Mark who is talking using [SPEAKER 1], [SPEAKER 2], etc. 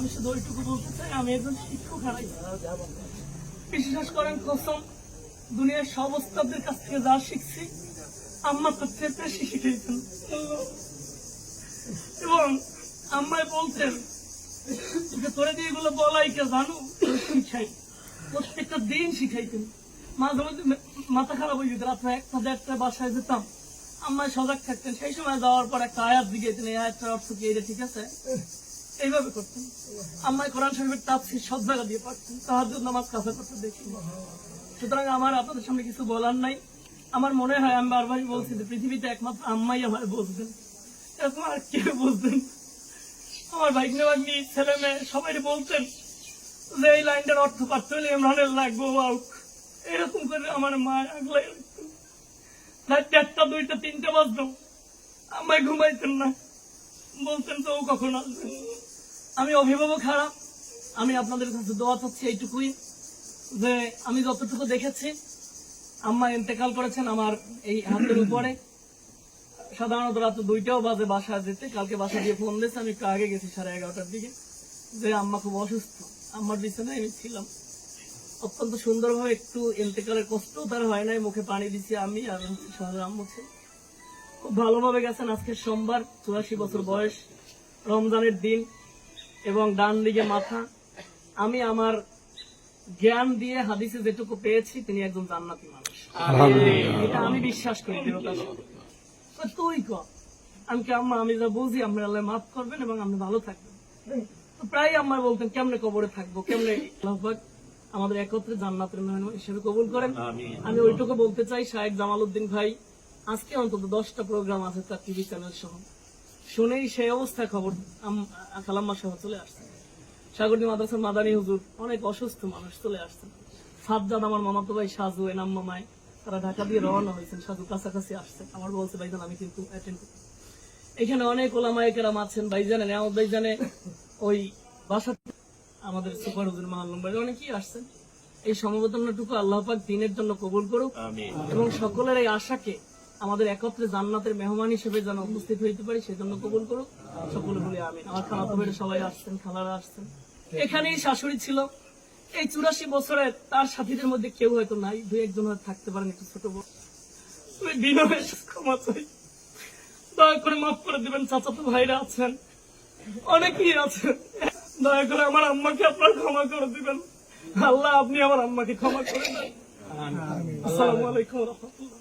[SPEAKER 1] আমি শুধু ওইটুকু বলতে চাই, আমি একজন শিক্ষক হারাইছি। বিশ্বাস করেন কসম, দুনিয়ার সব ওস্তাদের কাছ থেকে যা শিখছি আম্মা তার চেয়ে বেশি শিখেছেন। এবং আম্মাই বলতেন যে তোরে দিয়ে এগুলো বলাই কে জানো, শিখাই, প্রত্যেকটা দিন শিখাইতেন। মাঝে মধ্যে মাথা খারাপ হয়ে যেত, রাত্রে 1টা-1:30টায় বাসায় যেতাম, আম্মাই সজাগ থাকতেন। সেই সময় যাওয়ার পর একটা আয়াত দিয়েছেন, এই আয়াতটার অর্থ কি, এটা ঠিক আছে, এইভাবে করতেন। আম্মাই কোরআন শরীফের তাফসীর সব জায়গা দিয়ে পারতেন, তাহাজ্জুদ নামাজ কাজা করতে দেখি। সুতরাং আমার আপনাদের সামনে কিছু বলার নাই। আমার মনে হয়, আমি বারবারই বলছি যে পৃথিবীতে একমাত্র আম্মাই আমার বুঝবেন, এরকম আর কেউ বুঝবেন। আমার ভাগ্নে ভাগ্নি ছেলে মেয়ে সবাই বলতেন যে এই লাইনটার অর্থ পারতে হলে ইমরানের লাগবো, এরকম করে আমার মা আগলাই রাখতেন। রাত 1টা-2টা-3টা বাজতো, আমায় ঘুমাইতেন না, বলতেন তো ও কখন আসবে। আমি অভিভাবক হারা, আমি আপনাদের কাছে দোয়া চাচ্ছি এইটুকুই যে আমি যতটুকু দেখেছি, আম্মা ইন্তেকাল করেছেন আমার এই হাতের উপরে। সাধারণত রাত 2টাও বাজে বাসায় যেতে। কালকে বাসা দিয়ে ফোন দিয়েছে, আমি একটু আগে গেছি 11:30টার দিকে, যে আম্মা খুব অসুস্থ। আম্মার বিছানায় আমি ছিলাম, অত্যন্ত সুন্দরভাবে, একটু ইন্তেকালের কষ্ট তার হয় নাই। মুখে পানি দিচ্ছি আমি, আর শহরের আম্মু ছিল, খুব ভালোভাবে গেছেন। আজকে সোমবার, 84 বছর বয়স, রমজানের দিন, এবং ডান দিকে মাথা। আমি আমার জ্ঞান দিয়ে হাদিসে যেটুকু পেয়েছি, তিনি একজন জান্নাতি মানুষ, এটা আমি বিশ্বাস করি দৃঢ়তার সাথে। তুই কর, আমি কি আম্মা, আমি যা বুঝি আমরা আল্লাহ মাফ করবেন এবং আপনি ভালো থাকবেন। তো প্রায় আম্মা বলতেন কেমনে কবরে থাকবো, কেমনে। আল্লাহ পাক আমাদের একত্রে জান্নাতের মেহমান হিসেবে কবুল করেন। আমি ওইটুকু বলতে চাই, শাহেক জামালউদ্দিন ভাই আজকে অন্তত 10টা প্রোগ্রাম আছে তার টিভি চ্যানেল সহ, শুনেই সেই অবস্থায় খবর খালাম্মা সহ চলে আসছে। সাগরদী মাদ্রাসার মাদানী হুজুর, অনেক অসুস্থ মানুষ চলে আসছেন। সাজ্জাদ, আমার মামাতো ভাই সাজু, এনাম মামায়, তারা ঢাকা দিয়ে রওনা হয়েছেন। সাজু কাছাকাছি আসছে, আমার বলছে ভাইজান আমি কিন্তু অ্যাটেন্ড করি। এখানে অনেক ওলামায়ে কেরাম আছেন, ভাইজানে নেওয়াজ ভাইজানে, ওই বাসা আমাদের সুপার হুজুর মাহমুদ ভাই, অনেকেই আসছেন। এই সমবেদনাটুকু আল্লাহ পাক দিনের জন্য কবুল করুক, এবং সকলের এই আশাকে আমাদের একত্রে জান্নাতের মেহমান হিসেবে যেন উপস্থিত হইতে পারি, সেজন্য কবুল করুক। সকলে বলি আমিন। আমার খালাতো ভাইরা সবাই আসছেন, খালারা আসছেন। এখানেই শাশুড়ি ছিল এই 84 বছরে, তার সাথীদের মধ্যে কেউ হয়তো নাই, 2-1জন হয়তো থাকতে পারেন একটু ছোট বড়। তুমি বিনয়ের ক্ষমা চাই, দয়া করে মাফ করে দিবেন। চাচাতো ভাইরা আছেন, অনেকেই আছেন, দয়া করে আমার আম্মাকে আপনার ক্ষমা করে দিবেন। আল্লাহ আপনি আমার আম্মাকে ক্ষমা করে দেন। আসসালামু আলাইকুম ওয়া রাহমাতুল্লাহ।